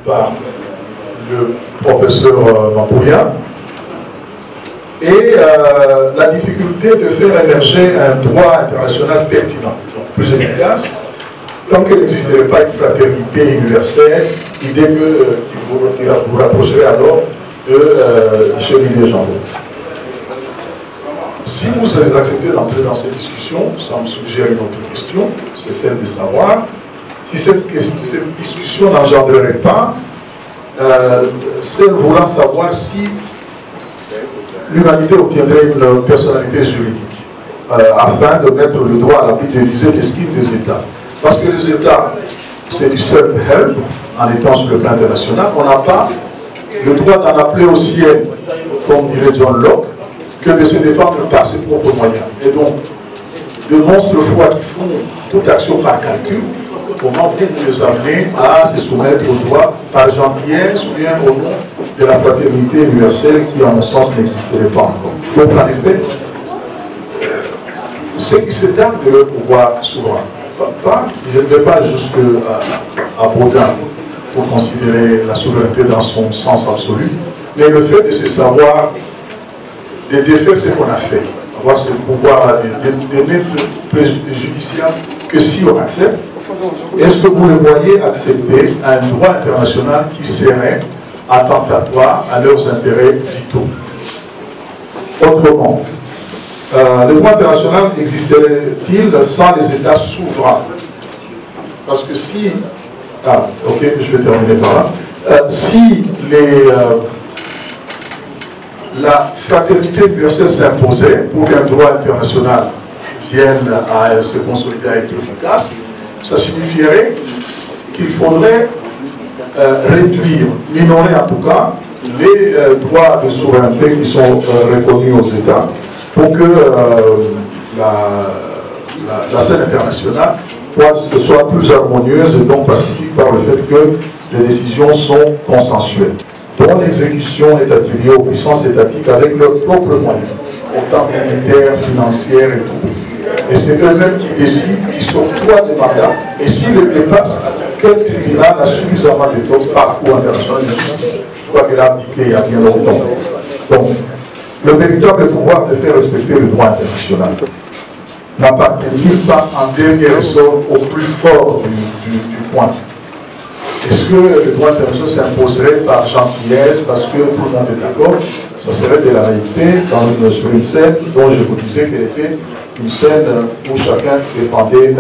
Par le professeur Mampouya, et la difficulté de faire émerger un droit international pertinent, donc plus efficace, tant qu'il n'existerait pas une fraternité universelle, l'idée que vous rapprocherez alors de Michel Jambon. Si vous avez accepté d'entrer dans cette discussion, ça me suggère une autre question, c'est celle de savoir si cette discussion n'engendrerait pas celle voulant savoir si l'humanité obtiendrait une personnalité juridique afin de mettre le droit à l'abri de viser l'esquive des États. Parce que les États, c'est du self-help, en étant sur le plan international, on n'a pas le droit d'en appeler au ciel, comme dirait John Locke, que de se défendre par ses propres moyens. Et donc, de monstres froids qui font toute action par calcul, comment vous les amener à se soumettre au droit par gentillesse ou bien au nom de la fraternité universelle qui, en mon sens, n'existerait pas encore. Donc, en effet, ce qui s'étale de le pouvoir souverain, je ne vais pas jusqu'à Baudin pour considérer la souveraineté dans son sens absolu, mais le fait de se savoir, de défaire ce qu'on a fait, avoir ce pouvoir de n'être préjudiciable que si on accepte. Est-ce que vous le voyez accepter un droit international qui serait attentatoire à leurs intérêts vitaux? Autrement, le droit international existerait-il sans les États souverains? Parce que si... Ah, ok, je vais terminer par là. Si la fraternité universelle s'imposait pour qu'un droit international vienne à se consolider à être efficace, ça signifierait qu'il faudrait réduire, minorer en tout cas, les droits de souveraineté qui sont reconnus aux États pour que la scène internationale soit plus harmonieuse et donc pacifique par le fait que les décisions sont consensuelles, dont l'exécution est attribuée aux puissances étatiques avec leurs propres moyens, autant militaires, financiers et tout. Et c'est eux-mêmes qui décident, qui s'octroient des mandats, et s'ils le dépassent, quel tribunal a suffisamment de parcours international de justice? Je crois qu'elle a abdiqué il y a bien longtemps. Donc, le véritable pouvoir de faire respecter le droit international n'appartient-il pas en dernier ressort au plus fort du point? Est-ce que le droit international s'imposerait par gentillesse, parce que tout le monde est d'accord? Ça serait de la naïveté sur une scène dont je vous disais qu'elle était une scène où chacun défendait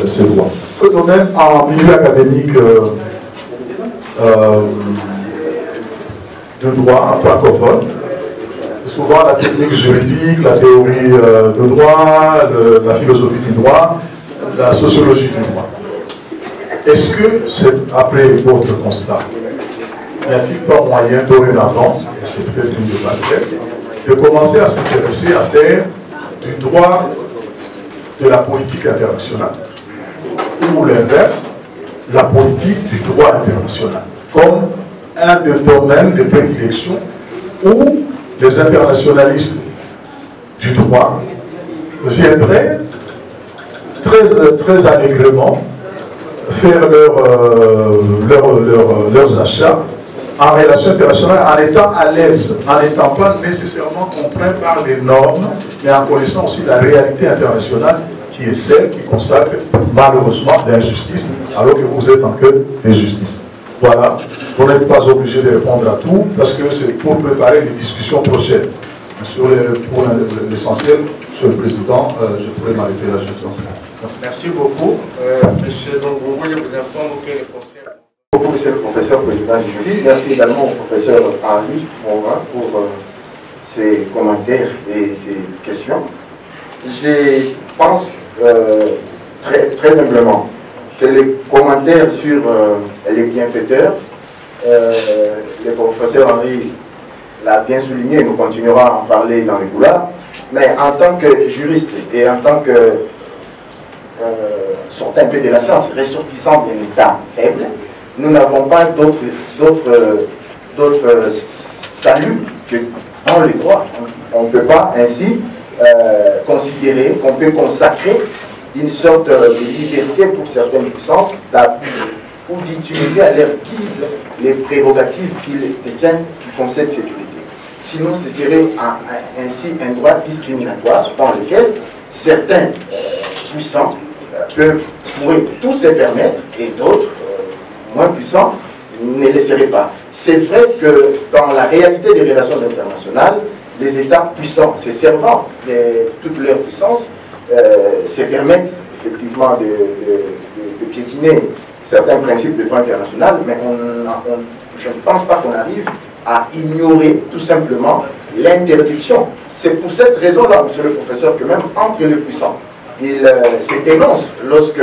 ses droits. De même, en milieu académique de droit francophone, souvent la technique juridique, la théorie de droit, la philosophie du droit, la sociologie du droit. Est-ce que, après votre constat, n'y a-t-il pas moyen dorénavant, et c'est peut-être une de passerelle, de commencer à s'intéresser à faire du droit de la politique internationale, ou l'inverse, la politique du droit international, comme un des domaines de prédilection où les internationalistes du droit viendraient très allègrement faire leurs achats en relation internationale en étant à l'aise, en n'étant pas nécessairement contraints par les normes, mais en connaissant aussi la réalité internationale qui est celle qui consacre malheureusement l'injustice, alors que vous êtes en quête de justice. Voilà, vous n'êtes pas obligé de répondre à tout, parce que c'est pour préparer les discussions prochaines. Pour l'essentiel, Monsieur le Président, je pourrais m'arrêter là juste. Merci beaucoup. Monsieur Dongogo, je vous informe que le conseil... Beaucoup, Monsieur le Professeur, Président du jury. Merci également au Professeur Henri Morin pour ses commentaires et ses questions. Je pense très humblement que les commentaires sur les bienfaiteurs, le professeur Henri l'a bien souligné, nous continuerons à en parler dans les couloirs, mais en tant que juriste et en tant que sortant un peu de la science, ressortissant d'un État faible, nous n'avons pas d'autres saluts que dans les droits. On ne peut pas ainsi considérer qu'on peut consacrer une sorte de liberté pour certaines puissances d'abuser ou d'utiliser à leur guise les prérogatives qu'ils détiennent du Conseil de sécurité. Sinon, ce serait ainsi un droit discriminatoire dans lequel certains puissants pourraient tout se permettre et d'autres, moins puissants, ne le seraient pas. C'est vrai que dans la réalité des relations internationales, les États puissants, se servant de toute leur puissance, se permettent effectivement de piétiner certains principes de droit international, mais je ne pense pas qu'on arrive à ignorer tout simplement l'interdiction. C'est pour cette raison-là, monsieur le professeur, que même entre les puissants, il se dénonce lorsque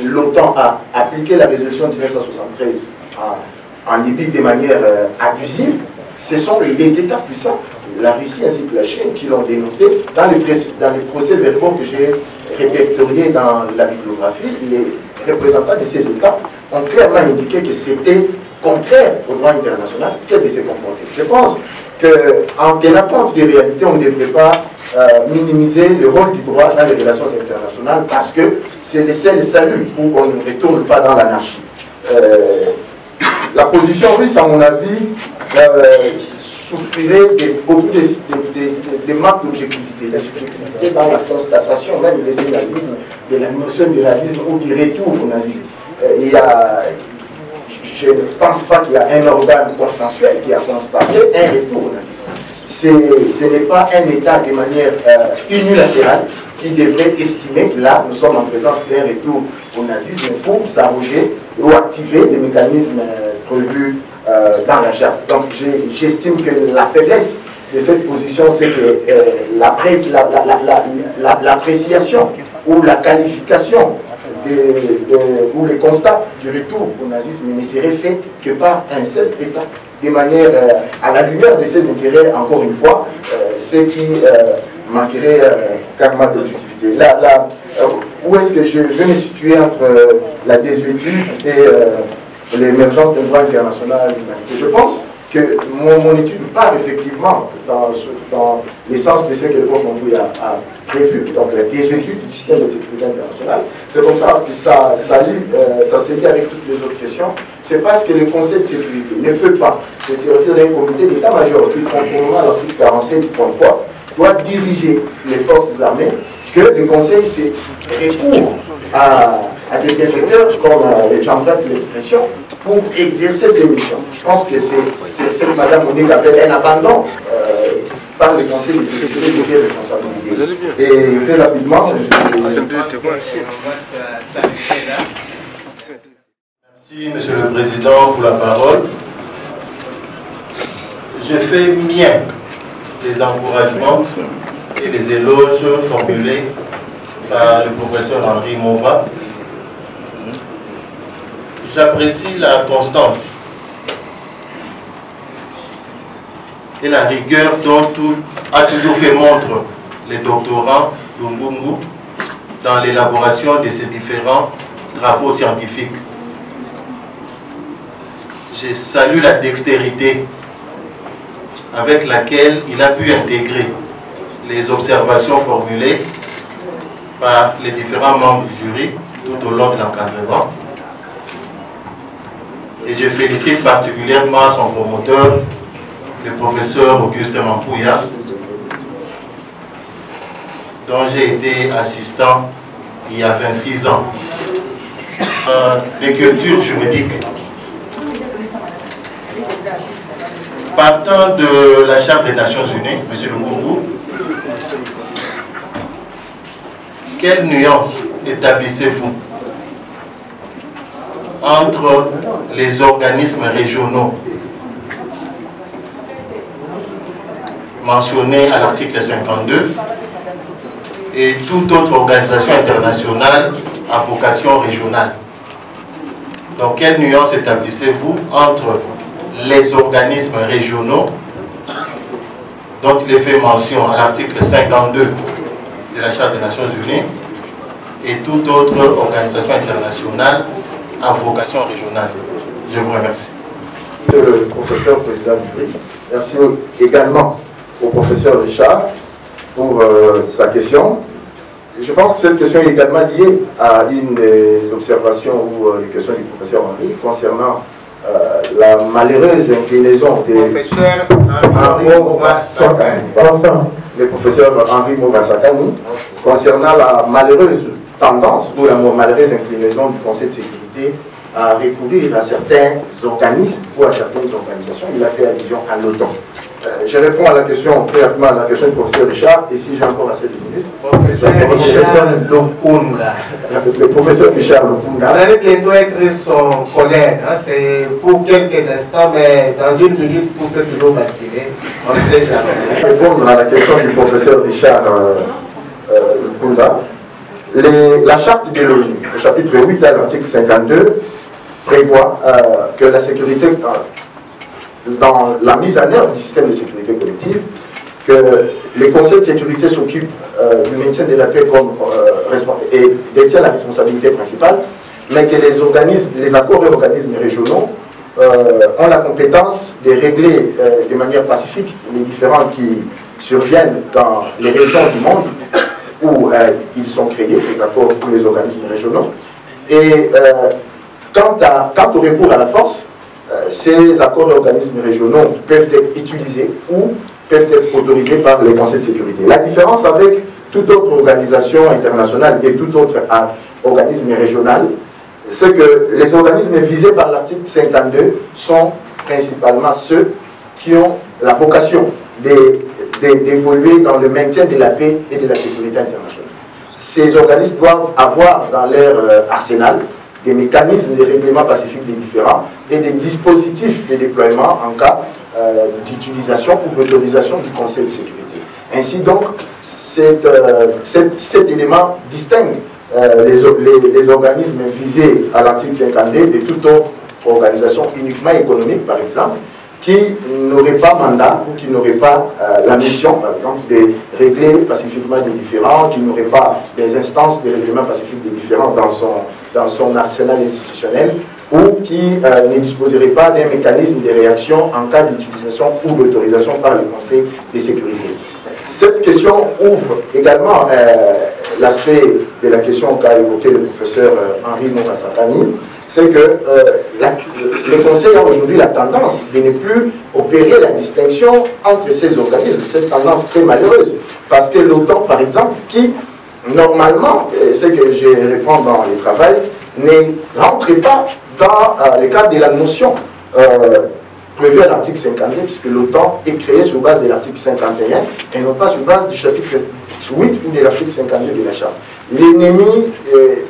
l'OTAN a appliqué la résolution 1973 en Libye de manière abusive. Ce sont les États puissants, la Russie ainsi que la Chine, qui l'ont dénoncé dans les procès-verbaux que j'ai répertoriés dans la bibliographie. Les représentants de ces États ont clairement indiqué que c'était contraire au droit international que de se comporter. Je pense qu'en tenant compte des réalités, on ne devrait pas minimiser le rôle du droit dans les relations internationales parce que c'est le seul salut pour qu'on ne retourne pas dans l'anarchie. La position russe, à mon avis, souffrirait de beaucoup de manque d'objectivité, de subjectivité dans la constatation même des nazismes, de la notion du nazisme ou du retour au nazisme. Je ne pense pas qu'il y a un organe consensuel qui a constaté un retour au nazisme. Ce n'est pas un État de manière unilatérale qui devrait estimer que là, nous sommes en présence d'un retour au nazisme pour s'arroger ou activer des mécanismes prévus dans la charte. Donc j'estime que la faiblesse de cette position, c'est que l'appréciation ou la qualification ou le constat du retour au nazisme ne serait fait que par un seul État, de manière à la lumière de ses intérêts, encore une fois, ce qui manquerait carrément d'objectivité. Où est-ce que je vais me situer entre la désuétude et l'émergence d'un droit international humanitaire? Je pense que mon étude part effectivement dans l'essence de ce que le prof Mambouy a prévu, donc la désuétude du système de sécurité internationale. C'est comme ça que ça se lie avec toutes les autres questions. C'est parce que le Conseil de sécurité ne peut pas se servir d'un comité d'état-major qui, conformément à l'article 47 du point 3, doit diriger les forces armées, que le Conseil recourt à des bienfaiteurs, comme les gens prennent l'expression, pour exercer ses missions. Je pense que c'est ce que Mme Monique appelle un abandon par le Conseil de sécurité de ses responsabilités. Et très rapidement, Merci, Monsieur le Président, pour la parole. Je fais mien les encouragements et les éloges formulés par le professeur Henri Mova. J'apprécie la constance et la rigueur dont a toujours fait montre les doctorants Lungungu dans l'élaboration de ces différents travaux scientifiques. Je salue la dextérité avec laquelle il a pu intégrer les observations formulées par les différents membres du jury tout au long de l'encadrement. Et je félicite particulièrement son promoteur, le professeur Augustin Mampouya, dont j'ai été assistant il y a 26 ans. Des cultures juridiques. Partant de la Charte des Nations Unies, M. Lungungu, quelle nuance établissez-vous entre les organismes régionaux mentionnés à l'article 52 et toute autre organisation internationale à vocation régionale? Donc, quelle nuance établissez-vous entre les organismes régionaux dont il est fait mention à l'article 52 de la Charte des Nations Unies et toute autre organisation internationale à vocation régionale. Je vous remercie. Le professeur président du jury. Merci également au professeur Richard pour sa question. Je pense que cette question est également liée à une des observations ou des questions du professeur Henri concernant la malheureuse inclinaison des Professeur Henri Mova-Sakani. Le professeur Henri Mova-Sakani concernant la malheureuse tendance ou la malheureuse inclinaison du Conseil de sécurité à recourir à certains organismes ou à certaines organisations. Il a fait allusion à l'OTAN. Je réponds à la question, très rapidement à la question du professeur Richard, et si j'ai encore assez de minutes. Le professeur Richard Lopunda. Vous allez bientôt être son collègue, hein, c'est pour quelques instants, mais dans une minute pour que tu nous basculer, on ne sait jamais. Répondre à la question du professeur Richard Lopunda. La charte de l'ONU, au chapitre 8 à l'article 52, prévoit que la sécurité, dans la mise en œuvre du système de sécurité collective, que les conseils de sécurité s'occupent du maintien de la paix et détiennent la responsabilité principale, mais que les accords et organismes régionaux ont la compétence de régler de manière pacifique les différends qui surviennent dans les régions du monde où ils sont créés, les accords pour les organismes régionaux. Et quant au recours à la force, ces accords et organismes régionaux peuvent être utilisés ou peuvent être autorisés par les conseils de sécurité. La différence avec toute autre organisation internationale et tout autre organisme régional, c'est que les organismes visés par l'article 52 sont principalement ceux qui ont la vocation d'évoluer dans le maintien de la paix et de la sécurité internationale. Ces organismes doivent avoir dans leur arsenal des mécanismes de règlement pacifique des différends et des dispositifs de déploiement en cas d'utilisation ou d'autorisation du Conseil de sécurité. Ainsi donc, cet élément distingue les organismes visés à l'article 52 de toute autre organisation uniquement économique, par exemple, qui n'aurait pas mandat ou qui n'aurait pas la mission, par exemple, de régler pacifiquement des différends, qui n'aurait pas des instances de règlement pacifique des différends dans son arsenal institutionnel, ou qui ne disposerait pas d'un mécanisme de réaction en cas d'utilisation ou d'autorisation par le Conseil de sécurité. Cette question ouvre également l'aspect de la question qu'a évoqué le professeur Henri Mova-Sakani, c'est que le Conseil a aujourd'hui la tendance de ne plus opérer la distinction entre ces organismes. Cette tendance très malheureuse, parce que l'OTAN, par exemple, qui, normalement, c'est que je réponds dans le travail, ne rentre pas dans le cadre de la notion prévue à l'article 52, puisque l'OTAN est créée sur base de l'article 51 et non pas sur base du chapitre 8 ou de l'article 52 de la Charte. L'ennemi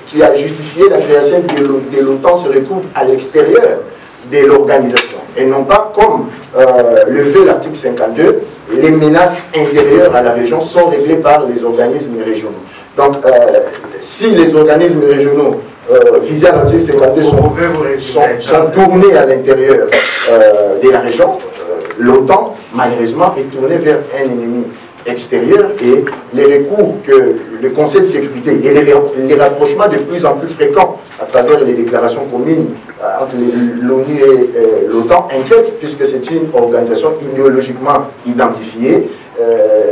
qui a justifié la création de l'OTAN se retrouve à l'extérieur de l'organisation et non pas comme le fait l'article 52, les menaces intérieures à la région sont réglées par les organismes régionaux. Donc, si les organismes régionaux visés à l'article 52 sont tournés à l'intérieur de la région, l'OTAN, malheureusement, est tourné vers un ennemi extérieur et les recours que le Conseil de sécurité et les rapprochements de plus en plus fréquents à travers les déclarations communes entre l'ONU et l'OTAN inquiètent puisque c'est une organisation idéologiquement identifiée.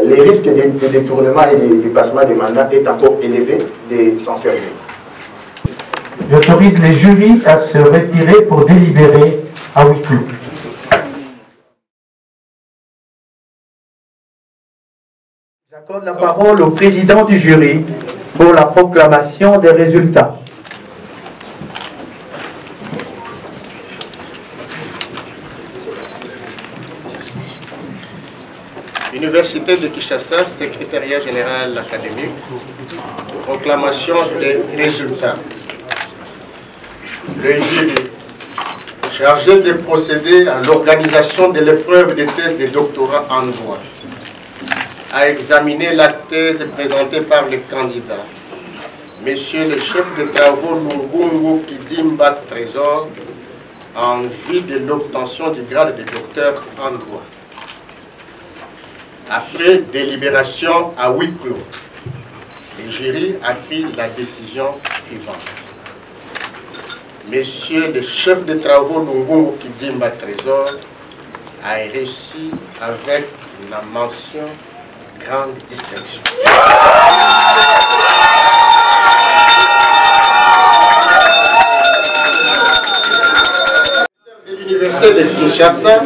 Les risques de détournement et de dépassement des mandats est encore élevé de s'en servir. J'autorise les jurys à se retirer pour délibérer à huis clos. J'accorde la parole au président du jury pour la proclamation des résultats. Université de Kinshasa, secrétariat général académique, proclamation des résultats. Le jury, chargé de procéder à l'organisation de l'épreuve de thèse de doctorat en droit, a examiné la thèse présentée par le candidat, Monsieur le chef de travaux Lungungu Kidimba Trésor, en vue de l'obtention du grade de docteur en droit. Après délibération à huis clos, Le jury a pris la décision suivante. Monsieur le chef de travaux Lungungu Kidimba Trésor a réussi avec la mention grande distinction. L'Université de Kinshasa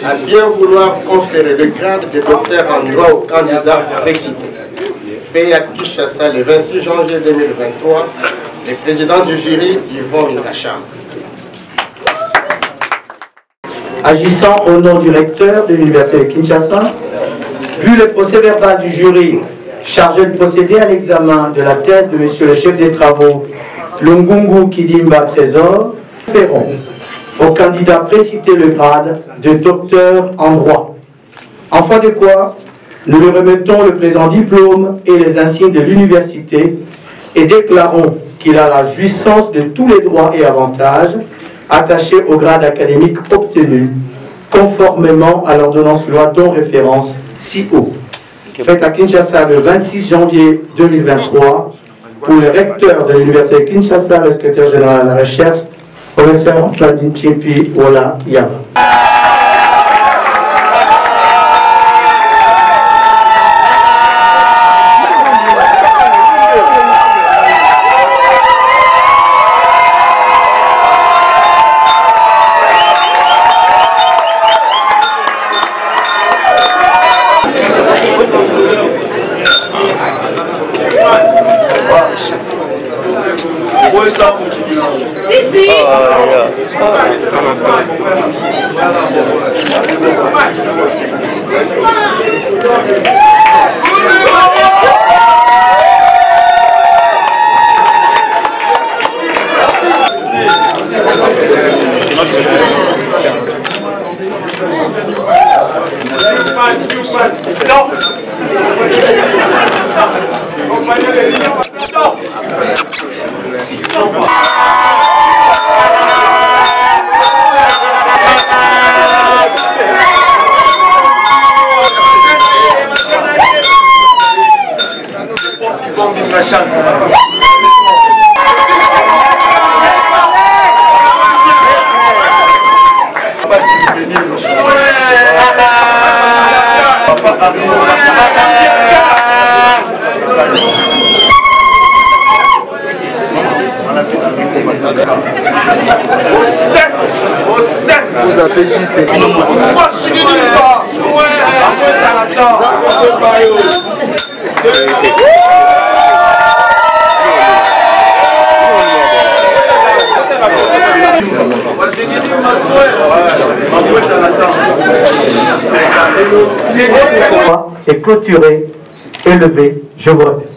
a bien vouloir conférer le grade de docteur en droit au candidat précité. Fait à Kinshasa le 26 janvier 2023, le président du jury, Yvon Mingacham. Agissant au nom du recteur de l'Université de Kinshasa, vu le procès verbal du jury chargé de procéder à l'examen de la thèse de monsieur le chef des travaux Lungungu Kidimba Trésor, ferons au candidat précité le grade de docteur en droit. En fin de quoi, nous lui remettons le présent diplôme et les insignes de l'université et déclarons qu'il a la jouissance de tous les droits et avantages attachés au grade académique obtenu, conformément à l'ordonnance loi dont référence ci-haut. Faite à Kinshasa le 26 janvier 2023, pour le recteur de l'Université de Kinshasa, le secrétaire général de la recherche, professeur Antoine Tchimpi Wola Yava. Est clôturé, élevé, je vous remercie.